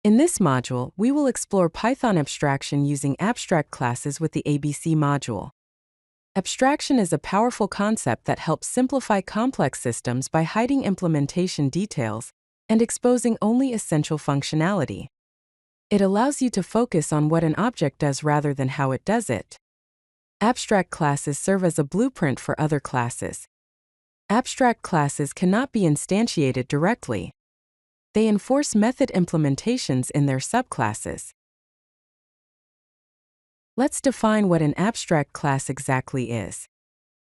In this module, we will explore Python abstraction using abstract classes with the ABC module. Abstraction is a powerful concept that helps simplify complex systems by hiding implementation details and exposing only essential functionality. It allows you to focus on what an object does rather than how it does it. Abstract classes serve as a blueprint for other classes. Abstract classes cannot be instantiated directly. They enforce method implementations in their subclasses. Let's define what an abstract class exactly is.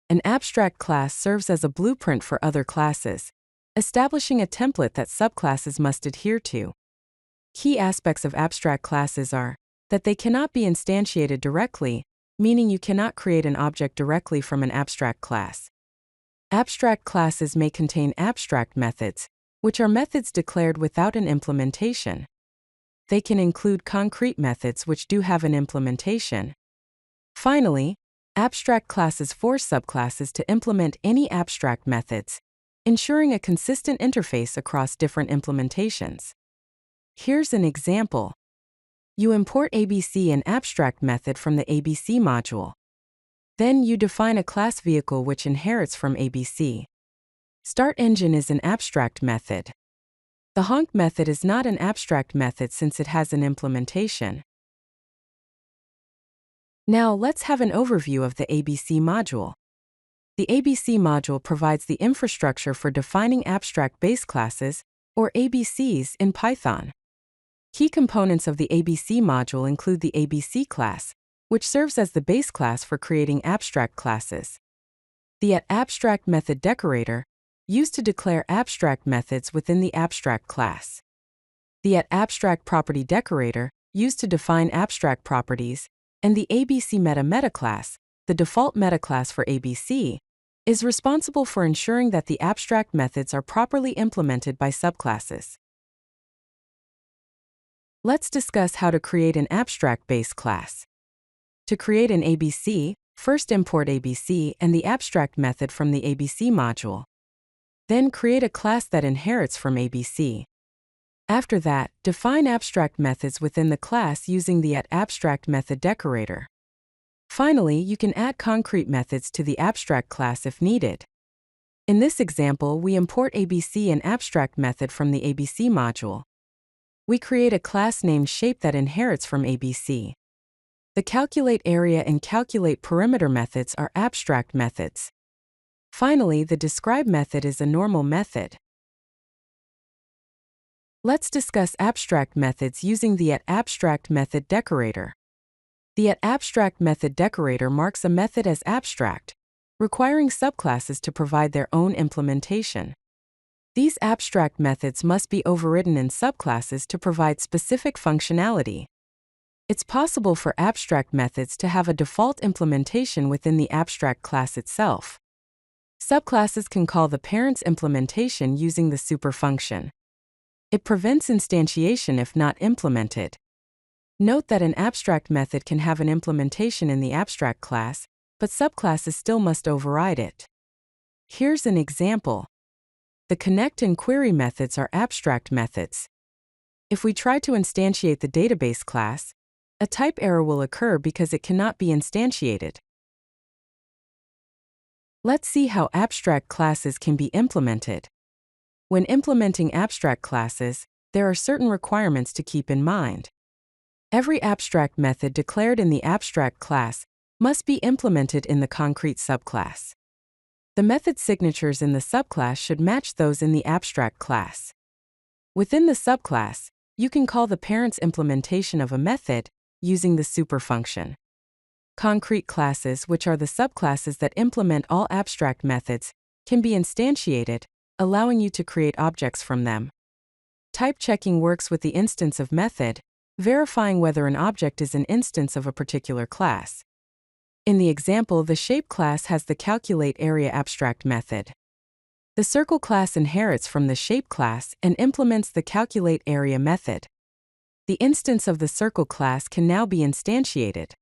An abstract class serves as a blueprint for other classes, establishing a template that subclasses must adhere to. Key aspects of abstract classes are that they cannot be instantiated directly, meaning you cannot create an object directly from an abstract class. Abstract classes may contain abstract methods, which are methods declared without an implementation. They can include concrete methods which do have an implementation. Finally, abstract classes force subclasses to implement any abstract methods, ensuring a consistent interface across different implementations. Here's an example. You import ABC, an abstract method, from the ABC module. Then you define a class vehicle which inherits from ABC. Start engine is an abstract method. The honk method is not an abstract method since it has an implementation. Now let's have an overview of the ABC module. The ABC module provides the infrastructure for defining abstract base classes, or ABCs, in Python. Key components of the ABC module include the ABC class, which serves as the base class for creating abstract classes. The @abstract method decorator, used to declare abstract methods within the abstract class. The @abstract property decorator, used to define abstract properties, and the ABC meta class, the default meta class for ABC, is responsible for ensuring that the abstract methods are properly implemented by subclasses. Let's discuss how to create an abstract base class. To create an ABC, first import ABC and the abstract method from the ABC module. Then create a class that inherits from ABC. After that, define abstract methods within the class using the @abstract method decorator. Finally, you can add concrete methods to the abstract class if needed. In this example, we import ABC and abstract method from the ABC module. We create a class named shape that inherits from ABC. The calculate area and calculate perimeter methods are abstract methods. Finally, the describe method is a normal method. Let's discuss abstract methods using the @abstract method decorator. The @abstract method decorator marks a method as abstract, requiring subclasses to provide their own implementation. These abstract methods must be overridden in subclasses to provide specific functionality. It's possible for abstract methods to have a default implementation within the abstract class itself. Subclasses can call the parent's implementation using the super function. It prevents instantiation if not implemented. Note that an abstract method can have an implementation in the abstract class, but subclasses still must override it. Here's an example. The connect and query methods are abstract methods. If we try to instantiate the database class, a type error will occur because it cannot be instantiated. Let's see how abstract classes can be implemented. When implementing abstract classes, there are certain requirements to keep in mind. Every abstract method declared in the abstract class must be implemented in the concrete subclass. The method signatures in the subclass should match those in the abstract class. Within the subclass, you can call the parent's implementation of a method using the super function. Concrete classes, which are the subclasses that implement all abstract methods, can be instantiated, allowing you to create objects from them. Type checking works with the instance of method, verifying whether an object is an instance of a particular class. In the example, the shape class has the calculate area abstract method. The circle class inherits from the shape class and implements the calculate area method. The instance of the circle class can now be instantiated.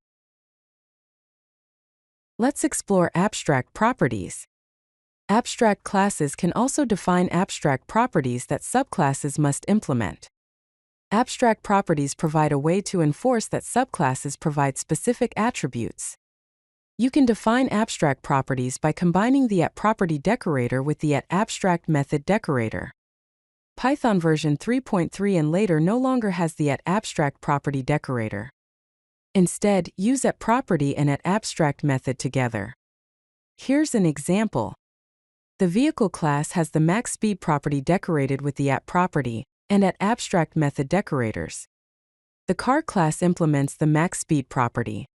Let's explore abstract properties. Abstract classes can also define abstract properties that subclasses must implement. Abstract properties provide a way to enforce that subclasses provide specific attributes. You can define abstract properties by combining the @property decorator with the @abstract method decorator. Python version 3.3 and later no longer has the @abstract property decorator. Instead, use @property and @abstract method together. Here's an example. The vehicle class has the max speed property decorated with the @property and @abstract method decorators. The car class implements the max speed property.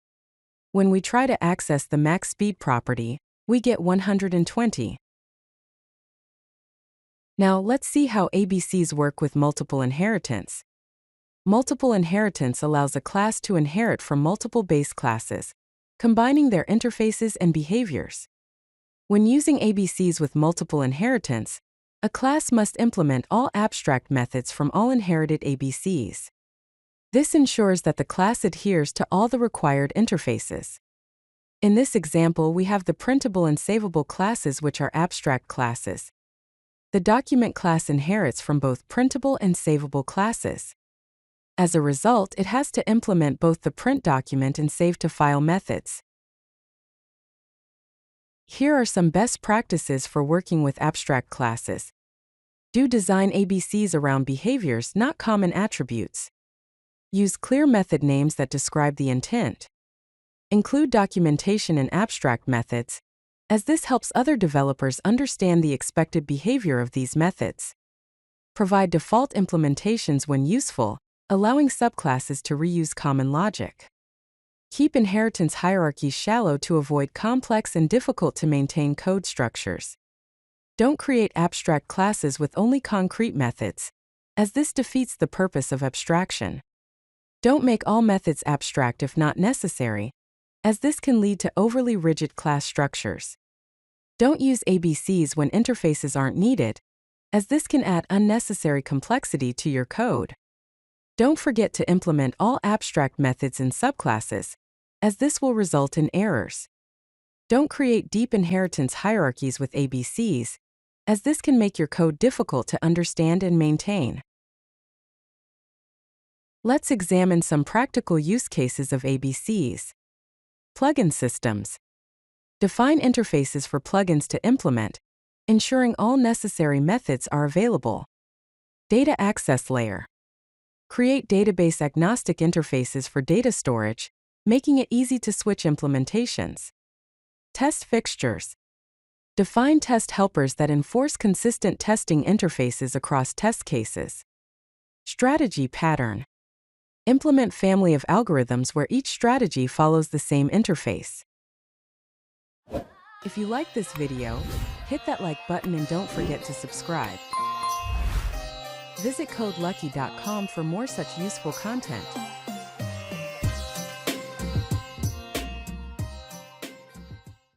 When we try to access the max speed property, we get 120. Now let's see how ABCs work with multiple inheritance. Multiple inheritance allows a class to inherit from multiple base classes, combining their interfaces and behaviors. When using ABCs with multiple inheritance, a class must implement all abstract methods from all inherited ABCs. This ensures that the class adheres to all the required interfaces. In this example, we have the printable and savable classes, which are abstract classes. The document class inherits from both printable and savable classes. As a result, it has to implement both the print document and save to file methods. Here are some best practices for working with abstract classes. Do design ABCs around behaviors, not common attributes. Use clear method names that describe the intent. Include documentation in abstract methods, as this helps other developers understand the expected behavior of these methods. Provide default implementations when useful, allowing subclasses to reuse common logic. Keep inheritance hierarchies shallow to avoid complex and difficult to maintain code structures. Don't create abstract classes with only concrete methods, as this defeats the purpose of abstraction. Don't make all methods abstract if not necessary, as this can lead to overly rigid class structures. Don't use ABCs when interfaces aren't needed, as this can add unnecessary complexity to your code. Don't forget to implement all abstract methods in subclasses, as this will result in errors. Don't create deep inheritance hierarchies with ABCs, as this can make your code difficult to understand and maintain. Let's examine some practical use cases of ABCs. Plugin systems. Define interfaces for plugins to implement, ensuring all necessary methods are available. Data access layer. Create database-agnostic interfaces for data storage, making it easy to switch implementations. Test fixtures. Define test helpers that enforce consistent testing interfaces across test cases. Strategy pattern. Implement family of algorithms where each strategy follows the same interface. If you like this video, hit that like button and don't forget to subscribe. Visit codelucky.com for more such useful content.